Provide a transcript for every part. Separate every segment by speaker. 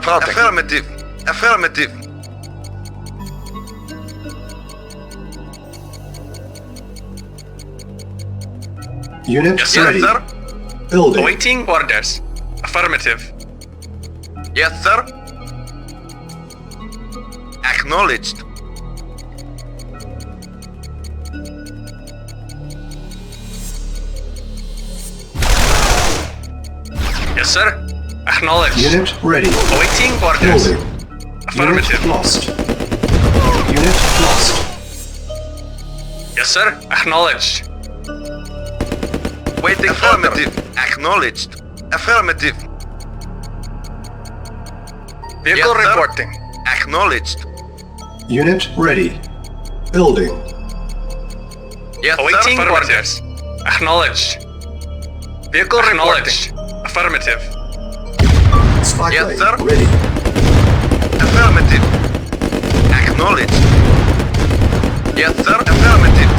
Speaker 1: Affirmative. Affirmative.
Speaker 2: Unit
Speaker 1: Yes,
Speaker 2: ready.
Speaker 1: sir.
Speaker 2: Building.
Speaker 3: Awaiting orders. Affirmative.
Speaker 1: Yes, sir. Acknowledged.
Speaker 3: Yes, sir. Acknowledged.
Speaker 2: Unit ready.
Speaker 3: Awaiting orders.
Speaker 2: Building.
Speaker 3: Affirmative.
Speaker 2: Unit lost. Unit lost.
Speaker 3: Yes, sir. Acknowledged.
Speaker 1: Waiting. Affirmative. Acknowledged. Affirmative.
Speaker 3: Vehicle
Speaker 1: Yes, sir.
Speaker 3: reporting.
Speaker 1: Acknowledged.
Speaker 2: Unit ready. Building.
Speaker 1: Yes,
Speaker 3: Awaiting
Speaker 1: sir.
Speaker 3: orders. Acknowledged. Vehicle acknowledged. Affirmative.
Speaker 2: Spy
Speaker 1: Yes,
Speaker 2: plane
Speaker 1: sir.
Speaker 2: ready.
Speaker 1: Affirmative. Acknowledged. Yes, sir. Affirmative.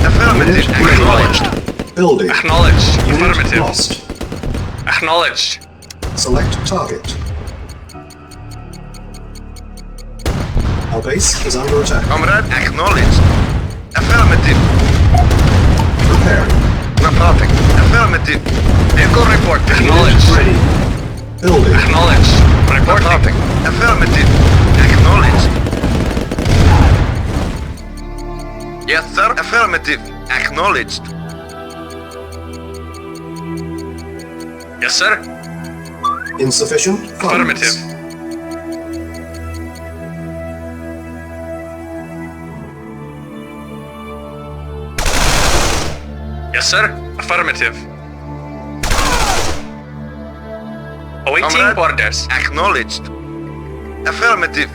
Speaker 1: Affirmative.
Speaker 2: Unit ready.
Speaker 1: Acknowledged.
Speaker 2: Building.
Speaker 3: Acknowledged.
Speaker 2: Unit
Speaker 3: Affirmative.
Speaker 2: lost.
Speaker 3: Acknowledged.
Speaker 2: Select target. Our base is under attack.
Speaker 1: Comrade, acknowledged. Affirmative.
Speaker 2: Preparing.
Speaker 1: Reporting. Affirmative.
Speaker 3: Vehicle report.
Speaker 2: Unit
Speaker 3: Acknowledged.
Speaker 2: ready. Building.
Speaker 3: Acknowledged. Reporting.
Speaker 1: Reporting. Affirmative. Acknowledged. Yes, sir. Affirmative. Acknowledged.
Speaker 3: Yes, sir.
Speaker 2: Insufficient funds.
Speaker 3: Affirmative. Yes, sir. Affirmative. Awaiting
Speaker 1: Comrade.
Speaker 3: orders.
Speaker 1: Acknowledged. Affirmative.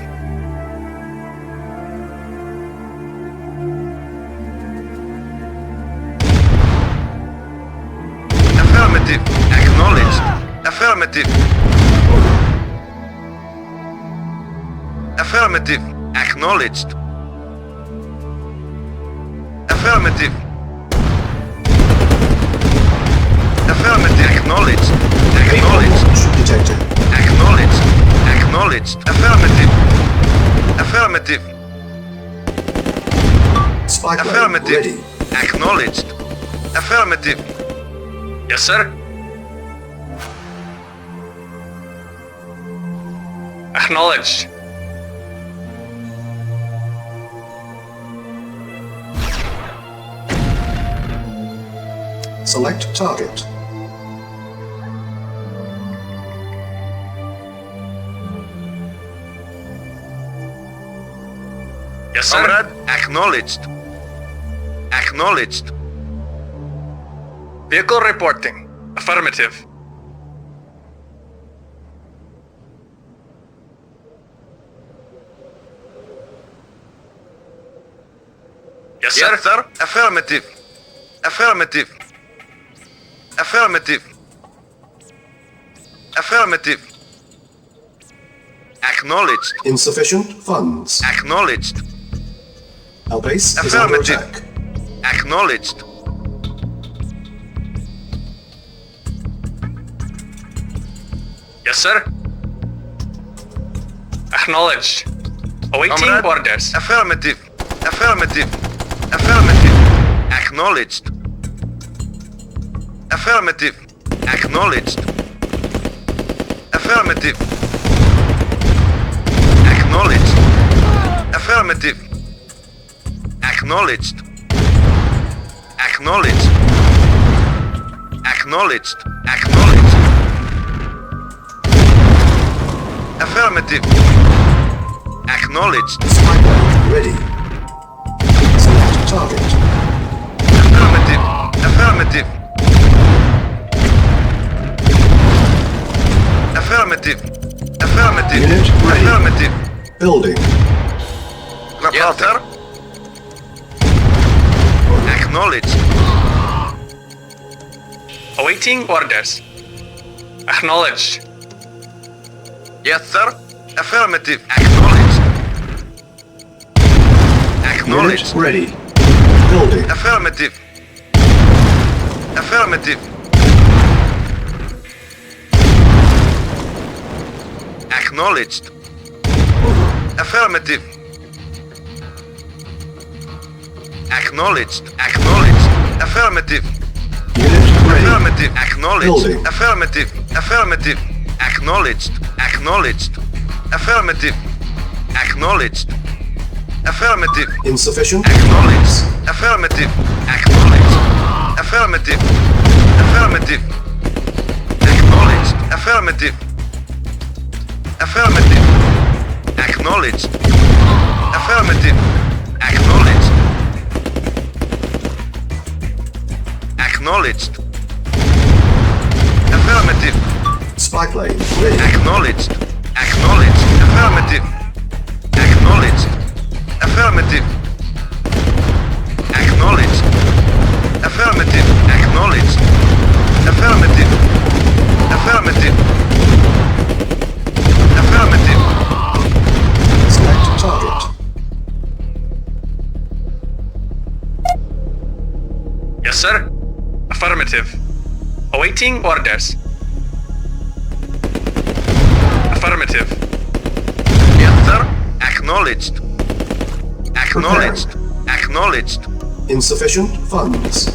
Speaker 1: Affirmative. Acknowledged. Affirmative. Affirmative. Acknowledged. Affirmative. Affirmative. Acknowledged. Acknowledged.
Speaker 2: Launch detected.
Speaker 1: Acknowledged. Acknowledged. Affirmative. Affirmative.
Speaker 2: Spy plane
Speaker 1: Affirmative.
Speaker 2: ready.
Speaker 1: Acknowledged. Affirmative.
Speaker 3: Yes, sir. Acknowledged.
Speaker 2: Select target.
Speaker 3: Yes, sir.
Speaker 1: Comrade, acknowledged. Acknowledged.
Speaker 3: Vehicle reporting. Affirmative. Yes, sir.
Speaker 1: Yes, sir. Affirmative. Affirmative. Affirmative. Affirmative. Acknowledged.
Speaker 2: Insufficient funds.
Speaker 1: Acknowledged.
Speaker 2: Our base is under
Speaker 1: Affirmative.
Speaker 2: attack.
Speaker 1: Acknowledged.
Speaker 3: Yes, sir. Acknowledged. Awaiting
Speaker 1: Comrade.
Speaker 3: orders.
Speaker 1: Affirmative. Affirmative. Affirmative. Acknowledged. Affirmative. Acknowledged. Affirmative. Acknowledged. Affirmative. Acknowledged. Acknowledged. Acknowledged. Acknowledged. Affirmative. Acknowledged.
Speaker 2: Spy plane ready. Select target.
Speaker 1: Affirmative. Affirmative. Affirmative. Affirmative.
Speaker 2: Unit ready.
Speaker 1: Affirmative.
Speaker 2: Building.
Speaker 1: Yes, sir. Acknowledged.
Speaker 3: Awaiting orders. Acknowledged.
Speaker 1: Yes, sir. Affirmative. Acknowledged. Acknowledged.
Speaker 2: Unit ready. Building.
Speaker 1: Affirmative. Affirmative. Acknowledged. Affirmative. Acknowledged. Acknowledged. Affirmative.
Speaker 2: Unit ready.
Speaker 1: Affirmative. Acknowledged.
Speaker 2: Building.
Speaker 1: Affirmative. Affirmative. Acknowledged. Acknowledged. Affirmative. Acknowledged. Affirmative.
Speaker 2: Insufficient.
Speaker 1: Acknowledged. Affirmative. Acknowledged. Affirmative. Affirmative. Acknowledged. Affirmative. Affirmative. Acknowledged. Affirmative. Acknowledged. Acknowledged. Affirmative.
Speaker 2: Spy plane ready.
Speaker 1: Acknowledged. Acknowledged. Affirmative. Acknowledged. Affirmative. Acknowledged. Affirmative. Acknowledged. Affirmative. Affirmative. Affirmative.
Speaker 2: Select target.
Speaker 3: Yes, sir. Affirmative. Awaiting orders. Affirmative.
Speaker 1: Yes, sir. Acknowledged. Acknowledged. Acknowledged.
Speaker 2: Insufficient funds.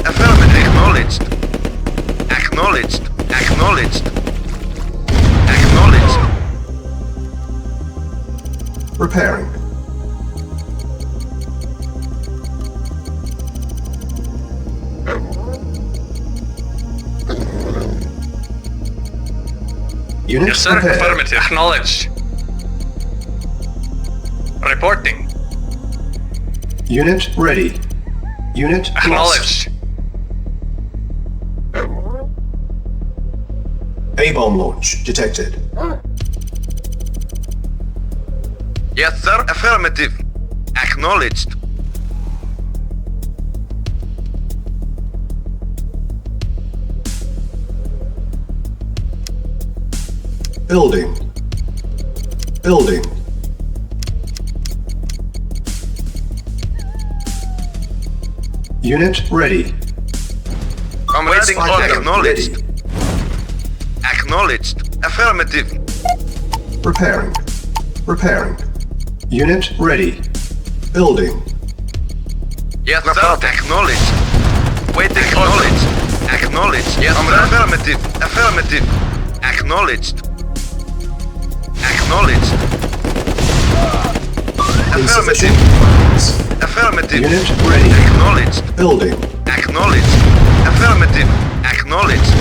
Speaker 1: Affirmative. Acknowledged. Acknowledged. Acknowledged. Acknowledged.
Speaker 2: Repairing. Unit
Speaker 3: Yes, sir.
Speaker 2: prepared.
Speaker 3: Affirmative. Acknowledged. Reporting.
Speaker 2: Unit ready. Unit lost.
Speaker 3: Acknowledged.
Speaker 2: A-bomb launch detected.
Speaker 1: Yes, sir. Affirmative. Acknowledged.
Speaker 2: Building. Building. Unit ready.
Speaker 1: Awaiting
Speaker 2: Spy
Speaker 1: order.
Speaker 2: plane
Speaker 1: Acknowledged.
Speaker 2: ready.
Speaker 1: Acknowledged. Affirmative.
Speaker 2: Repairing. Repairing. Unit ready. Building.
Speaker 1: Yes, sir. Acknowledged. Waiting. Acknowledged. Acknowledged. Yes, sir. Affirmative. Affirmative. Acknowledged. Acknowledged.
Speaker 2: Insufficient
Speaker 1: Affirmative.
Speaker 2: funds.
Speaker 1: Affirmative.
Speaker 2: Unit ready.
Speaker 1: Acknowledged.
Speaker 2: Building.
Speaker 1: Acknowledged. Affirmative. Acknowledged.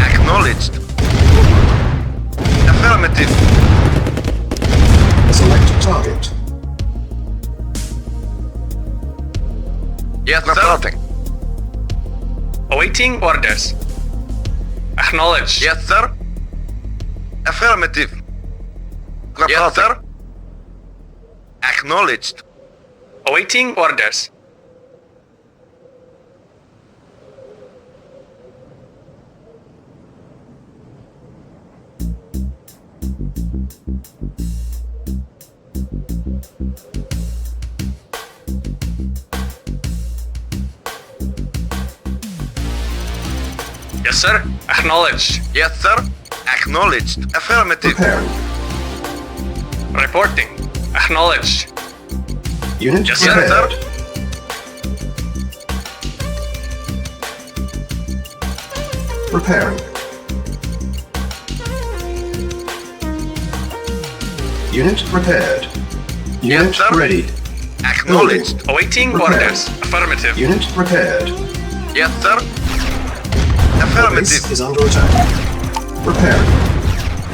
Speaker 1: Acknowledged. Affirmative.
Speaker 2: Select target.
Speaker 1: Yes, sir.
Speaker 3: Awaiting orders. Acknowledged.
Speaker 1: Yes, sir. Affirmative. Yes, sir. Acknowledged.
Speaker 3: Awaiting orders. Yes, sir. Acknowledged.
Speaker 1: Yes, sir. Acknowledged. Affirmative.
Speaker 2: Repairing.
Speaker 3: Reporting. Acknowledged.
Speaker 2: Unit
Speaker 3: Yes, sir.
Speaker 2: prepared. Repairing. Unit repaired. Unit
Speaker 1: sir.
Speaker 2: ready.
Speaker 1: Acknowledged.
Speaker 3: Awaiting
Speaker 2: Repair.
Speaker 3: orders. Affirmative.
Speaker 2: Unit repaired.
Speaker 1: Yes, sir.
Speaker 2: Base
Speaker 1: Affirmative.
Speaker 2: is under attack. Repairing.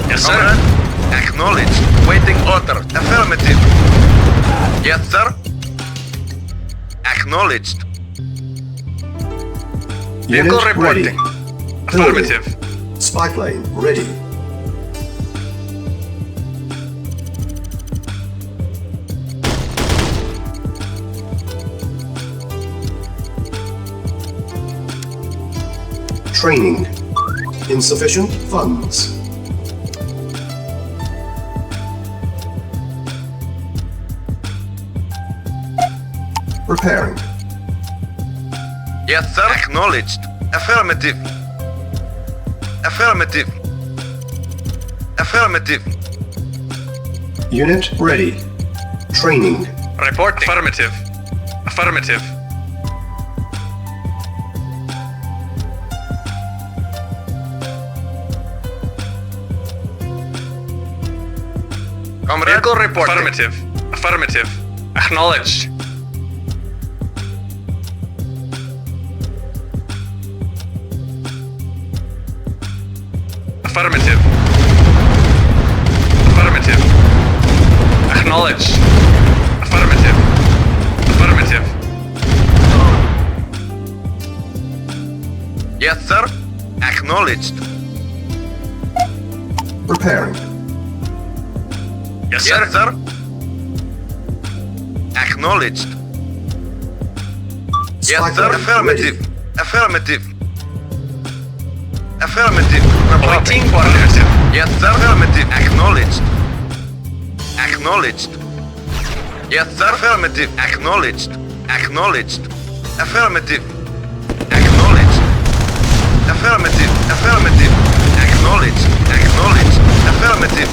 Speaker 3: Yes, sir.
Speaker 1: Comrade. Acknowledged. Waiting order. Affirmative. Yes, sir. Acknowledged.
Speaker 3: Vehicle
Speaker 2: Unit ready.
Speaker 3: reporting. Affirmative.
Speaker 2: Spy plane ready. Training. Insufficient funds. Repairing.
Speaker 1: Yes, sir. Acknowledged. Affirmative. Affirmative. Affirmative.
Speaker 2: Unit ready. Training.
Speaker 3: Reporting. Affirmative. Affirmative.
Speaker 1: Comrade,
Speaker 3: Vehicle reporting.
Speaker 1: affirmative.
Speaker 3: Affirmative. Acknowledged. Affirmative. Affirmative. Acknowledged. Affirmative. Affirmative.
Speaker 1: Yes, sir. Acknowledged.
Speaker 2: Preparing.
Speaker 3: Yes,
Speaker 1: Yes,
Speaker 3: sir.
Speaker 1: sir. Acknowledged. Yes,
Speaker 2: Spy
Speaker 1: sir.
Speaker 2: plane
Speaker 1: Affirmative.
Speaker 2: ready.
Speaker 1: Affirmative. Affirmative.
Speaker 3: Awaiting orders.
Speaker 1: Yes, sir. Affirmative. Acknowledged. Acknowledged. Yes, sir. Affirmative. Acknowledged. Acknowledged. Affirmative. Acknowledged. Affirmative. Affirmative. Acknowledged. Acknowledged. Affirmative.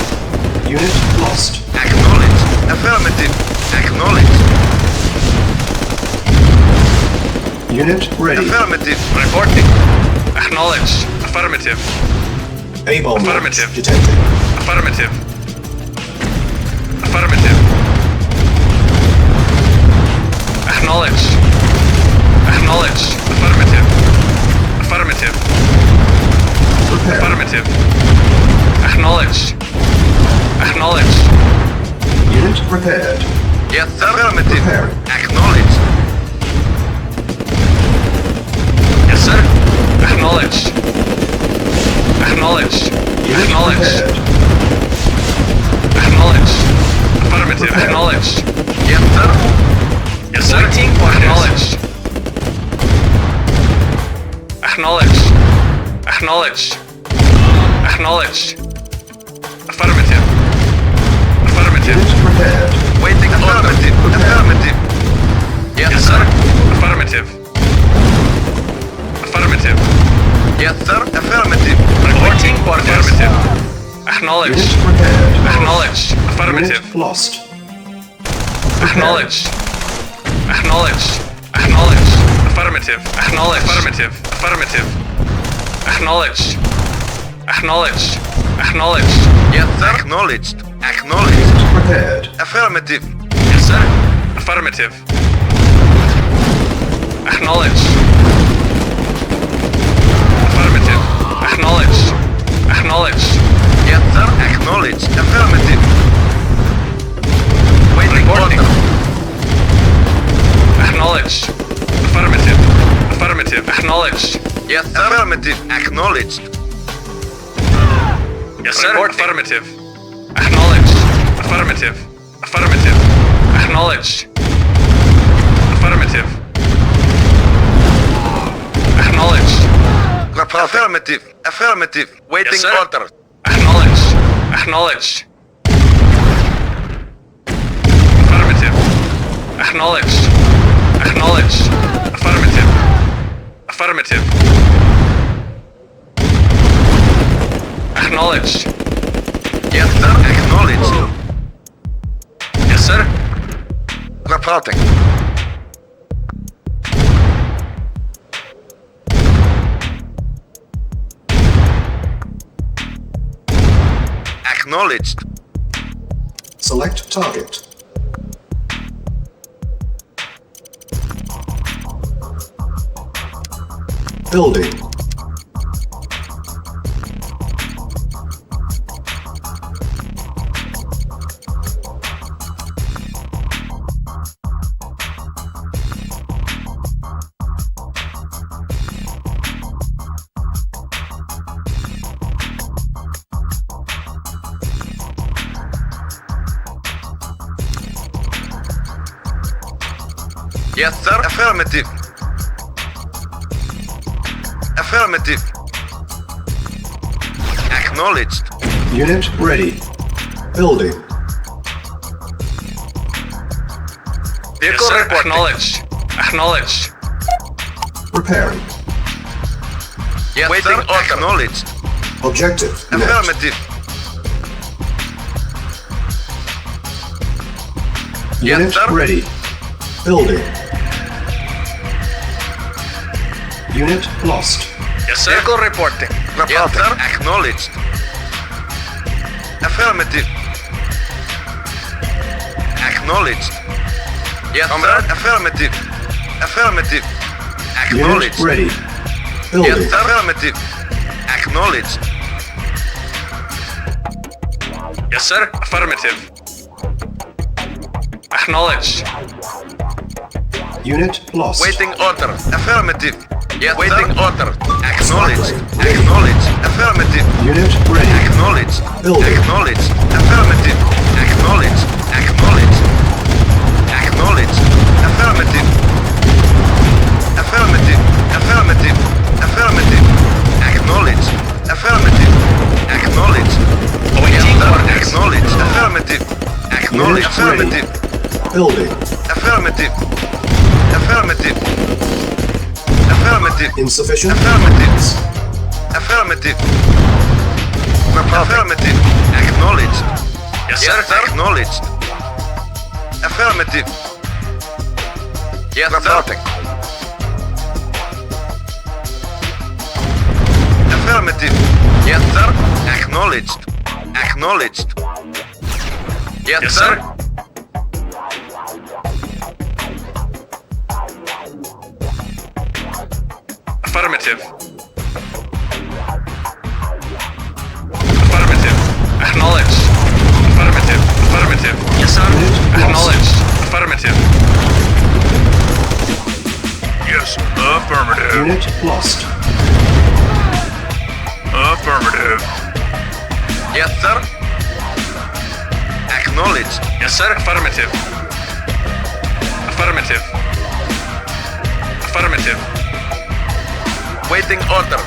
Speaker 2: Unit lost.
Speaker 1: Acknowledged. Affirmative. Acknowledged.
Speaker 2: Unit ready.
Speaker 1: Affirmative.
Speaker 3: Reporting. Acknowledged. Affirmative.
Speaker 2: A-bomb
Speaker 3: Affirmative.
Speaker 2: detected.
Speaker 3: Affirmative. Affirmative. Acknowledged. Acknowledged. Affirmative. Affirmative.
Speaker 2: Prepare.
Speaker 3: Affirmative. Acknowledged. Acknowledged.
Speaker 2: Unit prepared.
Speaker 1: Yes, sir. Affirmative.
Speaker 2: Preparing.
Speaker 1: Acknowledged.
Speaker 3: Yes, sir. Acknowledged. Acknowledged.
Speaker 2: Unit
Speaker 3: Acknowledged.
Speaker 2: prepared.
Speaker 3: Acknowledged. Affirmative.
Speaker 2: Prepare.
Speaker 3: Acknowledged.
Speaker 1: Yes, sir.
Speaker 3: Yes, sir. Acknowledged. Acknowledged. Acknowledged. Acknowledged. Affirmative. Affirmative.
Speaker 2: Unit prepared.
Speaker 1: Waiting affirmative. Affirmative.
Speaker 3: Yes,
Speaker 1: Yes,
Speaker 3: sir.
Speaker 1: sir.
Speaker 3: Affirmative. Affirmative.
Speaker 1: Yes, sir. Affirmative.
Speaker 3: Reporting orders. Affirmative.
Speaker 2: Unit
Speaker 3: Acknowledged.
Speaker 2: prepared.
Speaker 3: Acknowledged. Affirmative.
Speaker 2: Unit lost.
Speaker 3: Acknowledged. Acknowledged. Acknowledged. Affirmative. Acknowledged. Affirmative. Affirmative. Acknowledged. Acknowledged. Acknowledged.
Speaker 1: Yes, sir. Acknowledged. Acknowledged.
Speaker 2: Unit prepared.
Speaker 1: Affirmative.
Speaker 3: Yes, sir. Affirmative. Acknowledged. Affirmative. Acknowledged. Acknowledged.
Speaker 1: Yes, sir. Acknowledged. Affirmative. Waiting
Speaker 3: Reporting.
Speaker 1: order.
Speaker 3: Acknowledged. Affirmative. Affirmative. Acknowledged.
Speaker 1: Yes, sir. Affirmative. Acknowledged.
Speaker 3: Yes, sir.
Speaker 1: Reporting.
Speaker 3: Affirmative. Acknowledged. Affirmative. Affirmative. Acknowledged. Affirmative. Acknowledged.
Speaker 1: Affirmative. Affirmative. Waiting
Speaker 3: Yes, sir.
Speaker 1: order.
Speaker 3: Acknowledged. Acknowledged. Affirmative. Acknowledged. Acknowledged. Affirmative. Affirmative. Acknowledged.
Speaker 1: Yes, sir. Acknowledged.
Speaker 3: Yes, sir.
Speaker 1: Reporting. Acknowledged.
Speaker 2: Select target. Building.
Speaker 1: Yes, sir. Affirmative. Affirmative. Acknowledged.
Speaker 2: Unit ready. Building.
Speaker 3: Yes,
Speaker 1: Vehicle
Speaker 3: sir.
Speaker 1: reporting.
Speaker 3: Acknowledged. Acknowledged.
Speaker 2: Preparing.
Speaker 1: Yes,
Speaker 4: Waiting
Speaker 1: sir.
Speaker 4: order.
Speaker 1: Acknowledged.
Speaker 2: Objective met.
Speaker 1: Affirmative.
Speaker 2: Unit
Speaker 1: sir.
Speaker 2: ready. Building. Unit lost.
Speaker 3: Yes, sir.
Speaker 1: Vehicle reporting. Yes, sir. Acknowledged. Affirmative. Acknowledged. Yes, sir. Affirmative. Affirmative.
Speaker 2: Unit
Speaker 1: Acknowledged.
Speaker 2: ready.
Speaker 1: Yes,
Speaker 2: Building.
Speaker 1: sir. Affirmative. Acknowledged.
Speaker 3: Yes, sir. Affirmative. Acknowledged.
Speaker 2: Unit lost.
Speaker 1: Waiting order. Affirmative. Yes, waiting
Speaker 2: sir.
Speaker 1: order. Acknowledged.
Speaker 2: Slightly.
Speaker 1: Acknowledged. Affirmative.
Speaker 2: Unit ready.
Speaker 1: Acknowledged.
Speaker 2: Building.
Speaker 1: Acknowledged. Affirmative. Acknowledged. Acknowledged. Acknowledged. Affirmative. Affirmative. Affirmative. Affirmative. Acknowledged. Affirmative. Acknowledged.
Speaker 3: Awaiting
Speaker 1: Yes, sir.
Speaker 3: orders.
Speaker 1: Acknowledged. Affirmative. Acknowledged.
Speaker 2: Unit ready.
Speaker 1: Affirmative.
Speaker 2: Building.
Speaker 1: Affirmative. Affirmative. Affirmative.
Speaker 2: Insufficient
Speaker 1: Affirmative.
Speaker 2: funds.
Speaker 1: Affirmative. Affirmative. Acknowledged.
Speaker 3: Yes,
Speaker 1: Yes,
Speaker 3: sir.
Speaker 1: acknowledged. Affirmative. Yes, sir. Affirmative. Yes, sir. Acknowledged. Acknowledged. Yes,
Speaker 3: Yes,
Speaker 1: sir.
Speaker 3: sir. Affirmative. Affirmative. Acknowledged. Affirmative. Affirmative. Yes, sir. Acknowledged. Affirmative. Yes, affirmative.
Speaker 2: Unit lost.
Speaker 3: Affirmative.
Speaker 1: Yes, sir. Acknowledged.
Speaker 3: Yes, sir. Affirmative. Affirmative. Affirmative.
Speaker 1: Waiting order.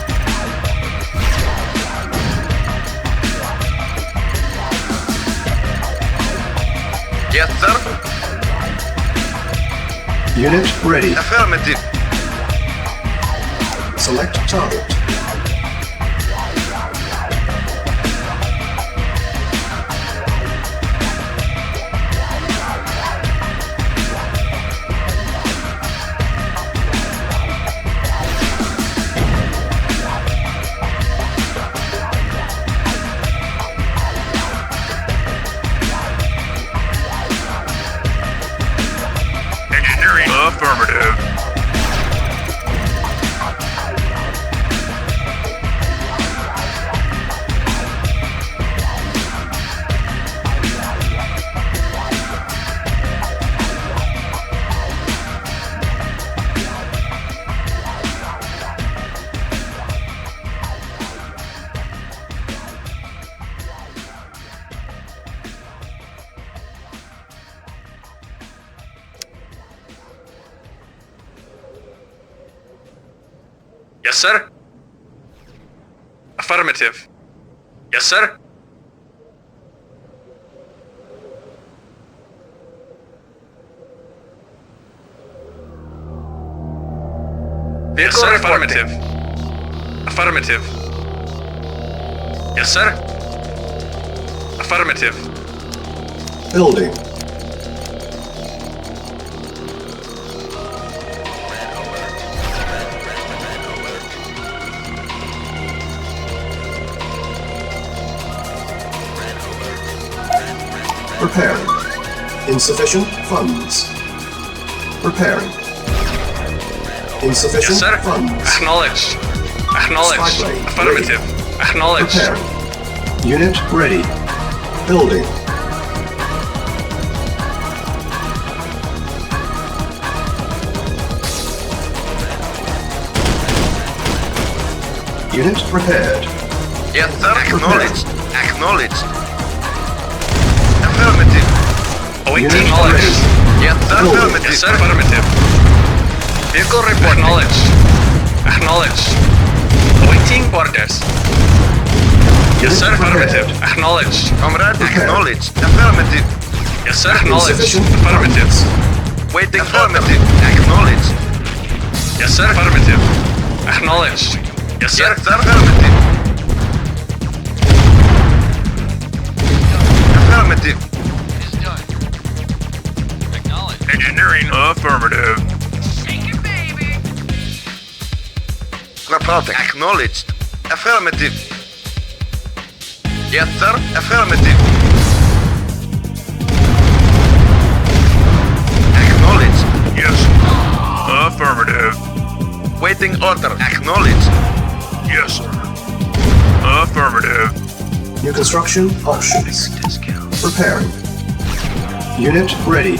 Speaker 1: Yes, sir.
Speaker 2: Unit ready.
Speaker 1: Affirmative.
Speaker 2: Select target.
Speaker 3: Engineering. Affirmative. Yes, sir. Affirmative. Yes, sir. Yes, sir. Affirmative. Affirmative. Yes, sir. Affirmative.
Speaker 2: Building. Preparing. Insufficient funds. Preparing. Insufficient
Speaker 3: Yes, sir.
Speaker 2: funds.
Speaker 3: Acknowledged. Acknowledged.
Speaker 2: Spy plane
Speaker 3: Affirmative. Acknowledged.
Speaker 2: Preparing. Unit ready. Building. Unit prepared.
Speaker 1: Yes, sir. Acknowledged. Acknowledged. Affirmative.
Speaker 3: Awaiting
Speaker 2: Unit
Speaker 3: knowledge.
Speaker 2: ready.
Speaker 1: Yes, sir.
Speaker 2: Building.
Speaker 1: Affirmative.
Speaker 3: Yes, sir. Affirmative. Vehicle report. Acknowledged. Acknowledged. Awaiting orders. Yes, sir. Affirmative. Acknowledged.
Speaker 1: Comrade,
Speaker 2: Prepared.
Speaker 1: acknowledged. Affirmative.
Speaker 3: Yes, sir. Acknowledged.
Speaker 2: Insufficient
Speaker 3: Affirmative.
Speaker 2: funds.
Speaker 1: Waiting affirmative. Acknowledged.
Speaker 3: Yes, sir. Affirmative. Acknowledged. Yes, sir.
Speaker 1: Yes, sir. Affirmative. Affirmative.
Speaker 3: Firing. Affirmative.
Speaker 1: Reporting. Acknowledged. Affirmative. Yes, sir. Affirmative. Acknowledged.
Speaker 3: Yes. Affirmative.
Speaker 1: Waiting order. Acknowledged.
Speaker 3: Yes, sir. Affirmative.
Speaker 2: New construction options. Preparing. Unit ready.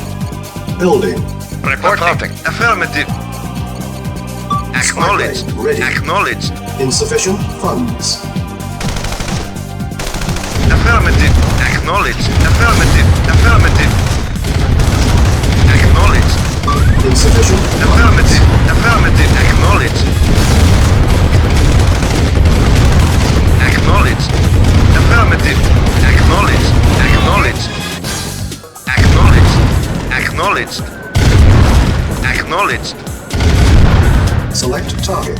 Speaker 2: Building.
Speaker 1: Reporting. Affirmative. Acknowledged.
Speaker 2: Spy plane ready.
Speaker 1: Acknowledged.
Speaker 2: Insufficient funds.
Speaker 1: Affirmative. Acknowledged. Affirmative. Affirmative. Acknowledged.
Speaker 2: Insufficient
Speaker 1: Affirmative. Affirmative. Acknowledged. Acknowledged. Affirmative. Acknowledged. Acknowledged. Acknowledged. Acknowledged. Acknowledged.
Speaker 2: Select target.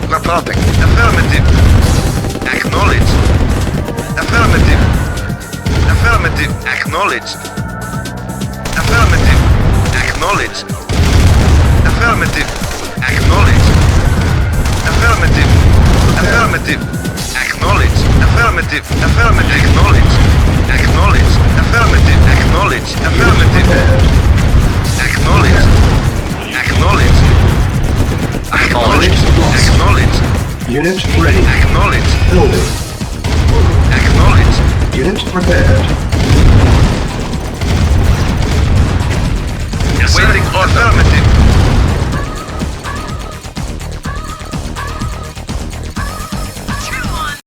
Speaker 1: Reporting. Affirmative. Acknowledged. Affirmative. Affirmative. Acknowledged. Affirmative. Acknowledged. Affirmative. Acknowledged. Affirmative. Affirmative. Acknowledged. Affirmative. Affirmative. Acknowledged. Acknowledged. Affirmative. Acknowledged. Affirmative. Acknowledged. Acknowledged. Acknowledged. Acknowledged.
Speaker 2: Unit ready.
Speaker 1: Acknowledged.
Speaker 2: Building.
Speaker 1: Acknowledged.
Speaker 2: Unit prepared.
Speaker 3: Yes, sir.
Speaker 1: Waiting order. Affirmative.